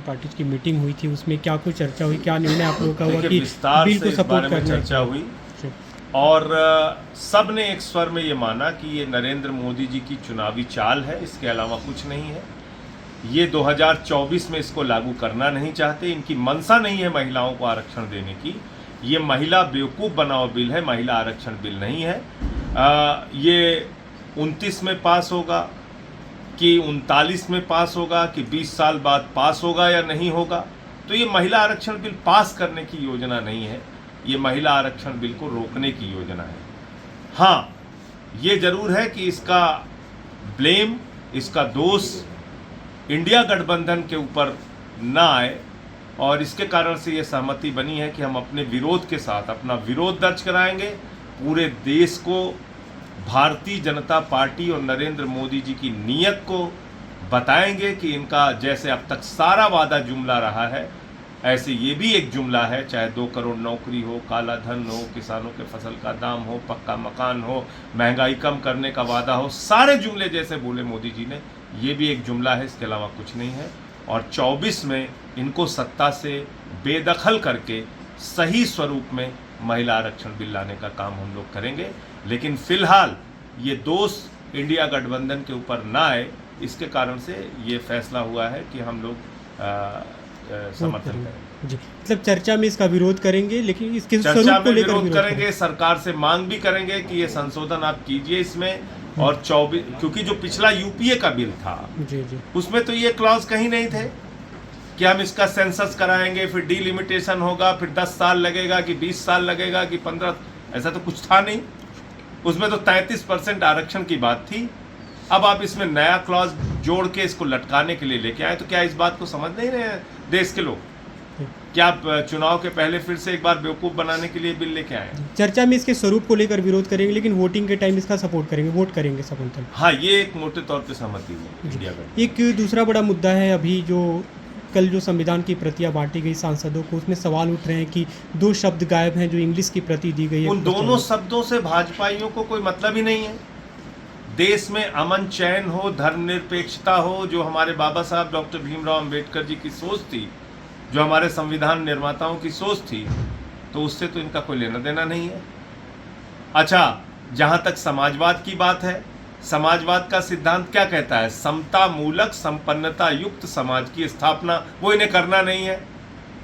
Parties की meeting हुई थी, उसमें क्या कुछ चर्चा हुई, क्या निर्णय आप लोगों का हुआ कि विस्तार बिल से को इस सपोर्ट बारे में करना चर्चा हुई और सब ने एक स्वर में ये माना कि ये नरेंद्र मोदी जी की चुनावी चाल है, इसके अलावा कुछ नहीं है। ये 2024 में इसको लागू करना नहीं चाहते, इनकी मंशा नहीं है महिलाओं को आरक्षण देने की। ये महिला बेवकूफ़ बनाओ बिल है, महिला आरक्षण बिल नहीं है। ये 29 में पास होगा कि 39 में पास होगा कि 20 साल बाद पास होगा या नहीं होगा, तो ये महिला आरक्षण बिल पास करने की योजना नहीं है, ये महिला आरक्षण बिल को रोकने की योजना है। हाँ, ये जरूर है कि इसका ब्लेम, इसका दोष इंडिया गठबंधन के ऊपर ना आए और इसके कारण से ये सहमति बनी है कि हम अपने विरोध के साथ अपना विरोध दर्ज कराएंगे। पूरे देश को भारतीय जनता पार्टी और नरेंद्र मोदी जी की नीयत को बताएंगे कि इनका जैसे अब तक सारा वादा जुमला रहा है, ऐसे ये भी एक जुमला है, चाहे 2 करोड़ नौकरी हो, काला धन हो, किसानों के फसल का दाम हो, पक्का मकान हो, महंगाई कम करने का वादा हो, सारे जुमले जैसे बोले मोदी जी ने, ये भी एक जुमला है, इसके अलावा कुछ नहीं है। और 24 में इनको सत्ता से बेदखल करके सही स्वरूप में महिला आरक्षण बिल लाने का काम हम लोग करेंगे। लेकिन फिलहाल ये दोष इंडिया गठबंधन के ऊपर ना आए, इसके कारण से ये फैसला हुआ है कि हम लोग समर्थन करेंगे। जी, मतलब चर्चा में इसका विरोध करेंगे, लेकिन इसके चर्चा स्वरूप को में लेकर विरोध करेंगे, सरकार से मांग भी करेंगे कि ये संशोधन आप कीजिए इसमें। और 24, क्योंकि जो पिछला यूपीए का बिल था जी जी उसमें तो ये क्लॉज कहीं नहीं थे कि हम इसका सेंसस कराएंगे, फिर डिलिमिटेशन होगा, फिर 10 साल लगेगा कि 20 साल लगेगा कि 15, ऐसा तो कुछ था नहीं। उसमें तो 33% आरक्षण की बात थी। अब आप इसमें नया क्लॉज जोड़ के इसको लटकाने के लिए लेके आए, तो क्या इस बात को समझ नहीं रहे हैं देश के लोग? क्या आप चुनाव के पहले फिर से एक बार बेवकूफ़ बनाने के लिए बिल लेके आए? चर्चा में इसके स्वरूप को लेकर विरोध करेंगे, लेकिन वोटिंग के टाइम इसका सपोर्ट करेंगे, वोट करेंगे सब अंतर। हाँ, ये एक मोटे तौर पे सहमति है इंडिया का। एक दूसरा बड़ा मुद्दा है, अभी जो कल जो संविधान की प्रतियां बांटी गई सांसदों को, उसमें सवाल उठ रहे हैं कि 2 शब्द गायब हैं जो इंग्लिश की प्रति दी गई है। उन दोनों शब्दों से भाजपाइयों को कोई मतलब ही नहीं है। देश में अमन चैन हो, धर्मनिरपेक्षता हो, जो हमारे बाबा साहब डॉक्टर भीमराव अंबेडकर जी की सोच थी, जो हमारे संविधान निर्माताओं की सोच थी, तो उससे तो इनका कोई लेना देना नहीं है। अच्छा, जहाँ तक समाजवाद की बात है, समाजवाद का सिद्धांत क्या कहता है? समता मूलक संपन्नता युक्त समाज की स्थापना, वो इन्हें करना नहीं है।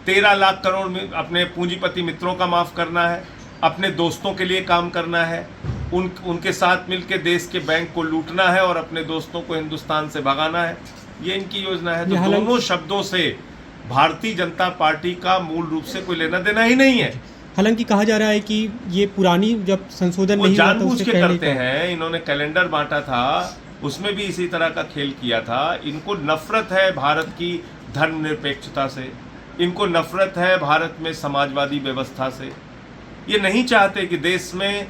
13 लाख करोड़ में अपने पूंजीपति मित्रों का माफ़ करना है, अपने दोस्तों के लिए काम करना है, उनके साथ मिलकर देश के बैंक को लूटना है और अपने दोस्तों को हिंदुस्तान से भगाना है, ये इनकी योजना है। तो दोनों शब्दों से भारतीय जनता पार्टी का मूल रूप से कोई लेना देना ही नहीं है। हालांकि कहा जा रहा है कि ये पुरानी जब संशोधन नहीं हुआ था जानबूझ उससे के पहले करते हैं। इन्होंने कैलेंडर बांटा था, उसमें भी इसी तरह का खेल किया था। इनको नफरत है भारत की धर्मनिरपेक्षता से, इनको नफरत है भारत में समाजवादी व्यवस्था से। ये नहीं चाहते कि देश में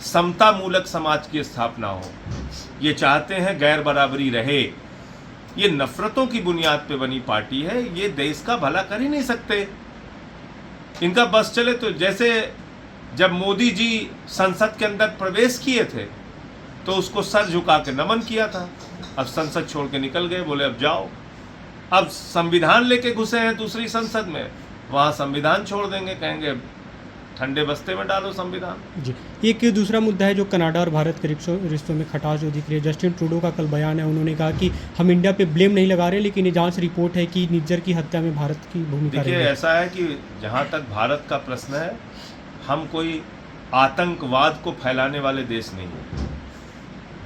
समता मूलक समाज की स्थापना हो, ये चाहते हैं गैर बराबरी रहे। ये नफरतों की बुनियाद पे बनी पार्टी है, ये देश का भला कर ही नहीं सकते। इनका बस चले तो जैसे जब मोदी जी संसद के अंदर प्रवेश किए थे तो उसको सर झुका के नमन किया था, अब संसद छोड़ के निकल गए, बोले अब जाओ। अब संविधान लेके घुसे हैं दूसरी संसद में, वहाँ संविधान छोड़ देंगे, कहेंगे ठंडे बस्ते में डालो संविधान। जी, एक दूसरा मुद्दा है जो कनाडा और भारत के रिश्तों में खटास जो दिख रही है। जस्टिन ट्रूडो का कल बयान है, उन्होंने कहा कि हम इंडिया पे ब्लेम नहीं लगा रहे, लेकिन ये जांच रिपोर्ट है कि निज्जर की हत्या में भारत की भूमिका रही है। देखिए, ऐसा है कि जहाँ तक भारत का प्रश्न है, हम कोई आतंकवाद को फैलाने वाले देश नहीं है।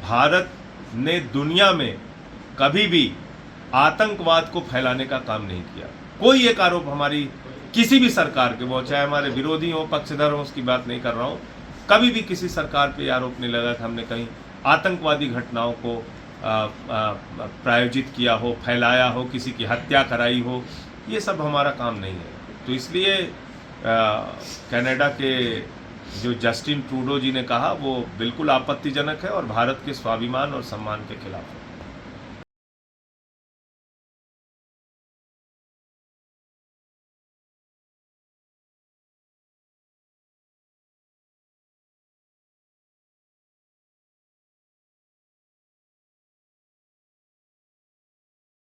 भारत ने दुनिया में कभी भी आतंकवाद को फैलाने का काम नहीं किया। कोई एक आरोप हमारी किसी भी सरकार के, वो चाहे हमारे विरोधी हो, पक्षधर हो, उसकी बात नहीं कर रहा हूँ, कभी भी किसी सरकार पे आरोप नहीं लगा कि हमने कहीं आतंकवादी घटनाओं को प्रायोजित किया हो, फैलाया हो, किसी की हत्या कराई हो। ये सब हमारा काम नहीं है। तो इसलिए कनाडा के जो जस्टिन ट्रूडो जी ने कहा वो बिल्कुल आपत्तिजनक है और भारत के स्वाभिमान और सम्मान के खिलाफ है।